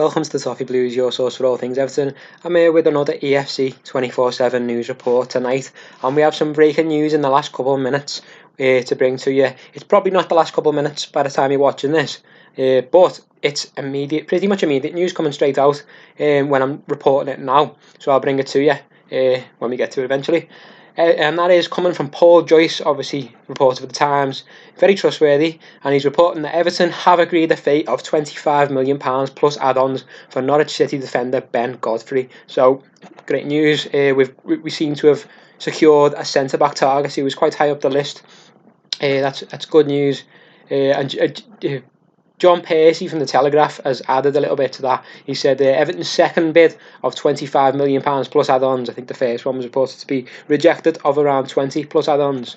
welcome to the Toffee Blues, your source for all things Everton. I'm here with another EFC 24/7 news report tonight, and we have some breaking news in the last couple of minutes to bring to you. It's probably not the last couple of minutes by the time you're watching this, but it's immediate, pretty much immediate news coming straight out when I'm reporting it now. So I'll bring it to you when we get to it eventually. And that is coming from Paul Joyce, obviously reporter for the Times, very trustworthy, and he's reporting that Everton have agreed a fee of £25 million plus add-ons for Norwich City defender Ben Godfrey. So great news. We seem to have secured a centre-back target. He was quite high up the list. That's good news. John Percy from the Telegraph has added a little bit to that. He said Everton's second bid of £25 million plus add-ons, I think the first one was reported to be rejected, of around 20 plus add-ons,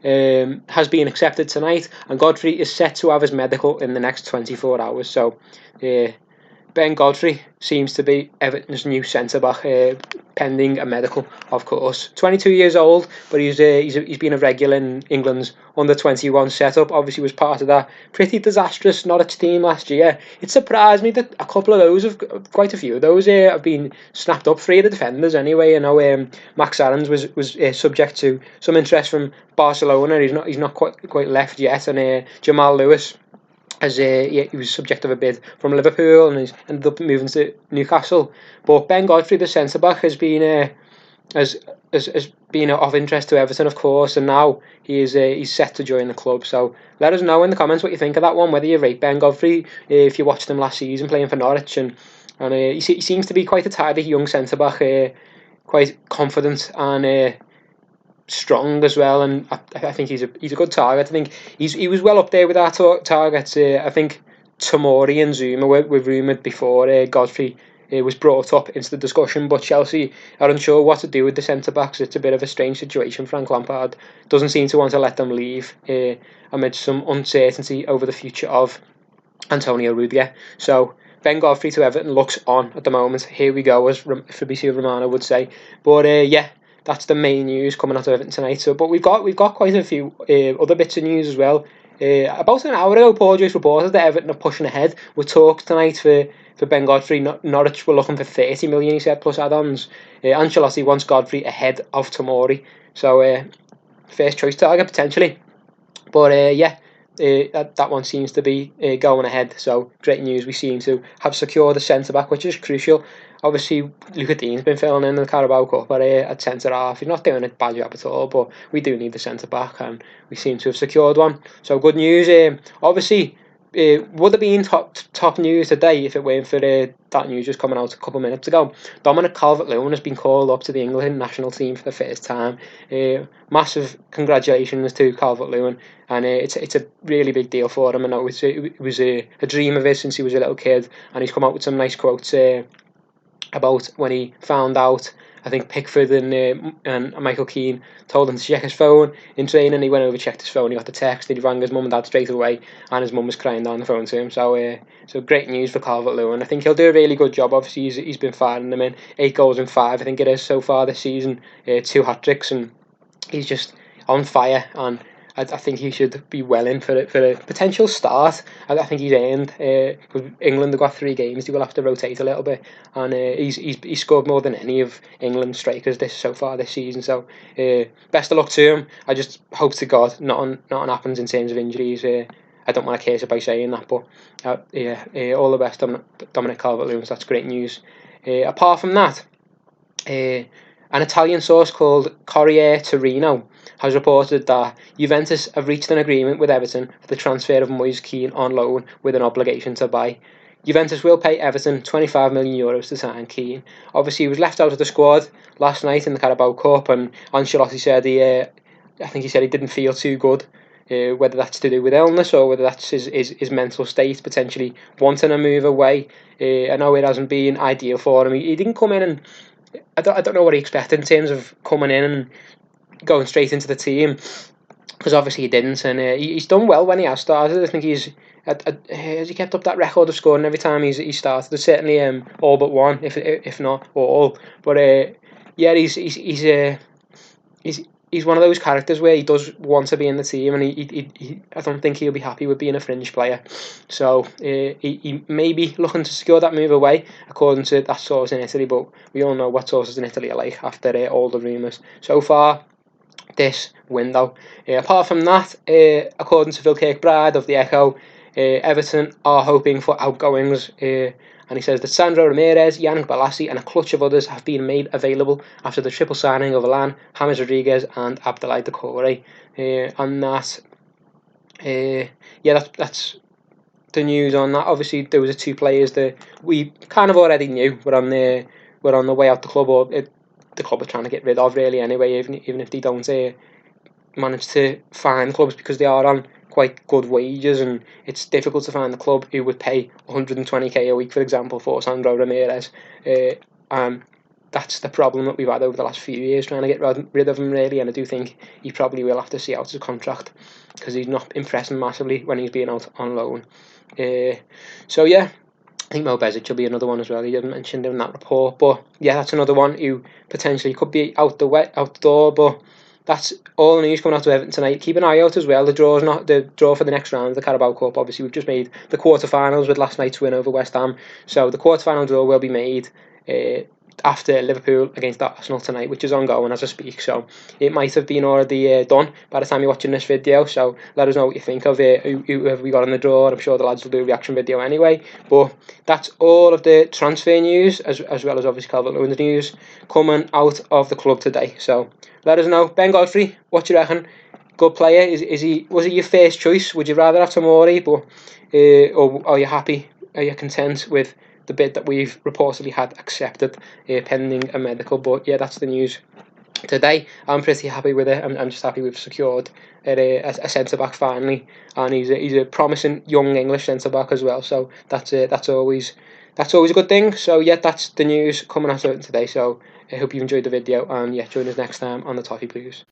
has been accepted tonight, and Godfrey is set to have his medical in the next 24 hours. So Ben Godfrey seems to be Everton's new centre-back, pending a medical, of course. 22 years old, but he's been a regular in England's under-21 setup. Obviously was part of that pretty disastrous Norwich team last year. It surprised me that quite a few of those have been snapped up. 3 of the defenders anyway. You know, Max Aarons was subject to some interest from Barcelona. He's not quite left yet, and Jamal Lewis, as he was subject of a bid from Liverpool and he's ended up moving to Newcastle. But Ben Godfrey, the centre back, has been of interest to Everton, of course, and now he's set to join the club. So let us know in the comments what you think of that one, whether you rate Ben Godfrey if you watched him last season playing for Norwich, and he seems to be quite a tidy young centre back, quite confident and strong as well, and I think he's a good target. I think he was well up there with our targets. I think Tomori and Zuma were rumoured before Godfrey was brought up into the discussion, but Chelsea are unsure what to do with the centre-backs. It's a bit of a strange situation. Frank Lampard doesn't seem to want to let them leave amid some uncertainty over the future of Antonio Rudiger. So Ben Godfrey to Everton looks on at the moment. Here we go, as Fabrizio Romano would say. But that's the main news coming out of Everton tonight. So, but we've got quite a few other bits of news as well. About an hour ago, Paul Joyce reported that Everton are pushing ahead with talks tonight for Ben Godfrey. Norwich were looking for 30 million, he said, plus add-ons. Ancelotti wants Godfrey ahead of Tomori. So, first choice target potentially. But that one seems to be going ahead. So great news. We seem to have secured a centre back, which is crucial. Obviously, Luca Dean's been filling in the Carabao Cup at centre half. He's not doing a bad job at all, but we do need the centre back, and we seem to have secured one. So good news. Obviously, would have been top news today if it weren't for that news just coming out a couple of minutes ago. Dominic Calvert-Lewin has been called up to the England national team for the first time. Massive congratulations to Calvert-Lewin, and it's a really big deal for him. I know it was a dream of his since he was a little kid, and he's come out with some nice quotes about when he found out. I think Pickford and Michael Keane told him to check his phone in training. He went over, checked his phone, he got the text, and he rang his mum and dad straight away, and his mum was crying down the phone to him. So great news for Calvert-Lewin. I think he'll do a really good job. Obviously, he's been firing them in 8 goals in 5, I think it is, so far this season, 2 hat-tricks, and he's just on fire, and I think he should be well in for a potential start. I think he's earned. England have got 3 games. They will have to rotate a little bit, and he's scored more than any of England's strikers so far this season. So best of luck to him. I just hope to God nothing happens in terms of injuries. I don't want to curse it by saying that, but all the best, Dominic Calvert-Lewin. So that's great news. Apart from that, an Italian source called Corriere Torino has reported that Juventus have reached an agreement with Everton for the transfer of Moise Kean on loan with an obligation to buy. Juventus will pay Everton €25 million to sign Kean. Obviously, he was left out of the squad last night in the Carabao Cup, and Ancelotti said he didn't feel too good. Whether that's to do with illness or whether that's his mental state, potentially wanting to move away. I know it hasn't been ideal for him. He didn't come in, and I don't know what he expected in terms of coming in and going straight into the team, because obviously he didn't, and he's done well when he has started. I think has he kept up that record of scoring every time he's started. There's certainly all but one, if not all. But he's he's one of those characters where he does want to be in the team, and I don't think he'll be happy with being a fringe player. So he may be looking to secure that move away, according to that source in Italy. But we all know what sources in Italy are like after all the rumours so far this window. Apart from that, according to Phil Kirkbride of the Echo, Everton are hoping for outgoings. And he says that Sandro Ramirez, Yannick Bolasie and a clutch of others have been made available after the triple signing of Alan, James Rodriguez and Abdoulaye Doucouré. And that, that's the news on that. Obviously, there was 2 players that we kind of already knew were on the way out the club, or the club are trying to get rid of, really, anyway, even if they don't manage to find clubs, because they are on quite good wages, and it's difficult to find the club who would pay 120k a week, for example, for Sandro Ramirez. That's the problem that we've had over the last few years, trying to get rid of him, really, and I do think he probably will have to see out his contract, because he's not impressing massively when he's being out on loan. So yeah, I think Mo Besic will be another one as well. He didn't mention him in that report, but yeah, that's another one who potentially could be out the door. But that's all the news coming out to Everton tonight. Keep an eye out as well. The draw for the next round of the Carabao Cup. Obviously, we've just made the quarterfinals with last night's win over West Ham, so the quarterfinal draw will be made after Liverpool against Arsenal tonight, which is ongoing as I speak. So it might have been already done by the time you're watching this video. So let us know what you think of it. Who have we got in the draw? I'm sure the lads will do a reaction video anyway. But that's all of the transfer news, as well as obviously Calvert-Lewin's news coming out of the club today. So let us know. Ben Godfrey, what do you reckon? Good player? Was he your first choice? Would you rather have Tomori, or are you happy? Are you content with the bid that we've reportedly had accepted, pending a medical? But yeah, that's the news today. I'm pretty happy with it. I'm just happy we've secured a centre back finally, and he's a promising young English centre back as well. So that's always a good thing. So yeah, that's the news coming out of it today. So I hope you enjoyed the video, and yeah, join us next time on the Toffee Blues.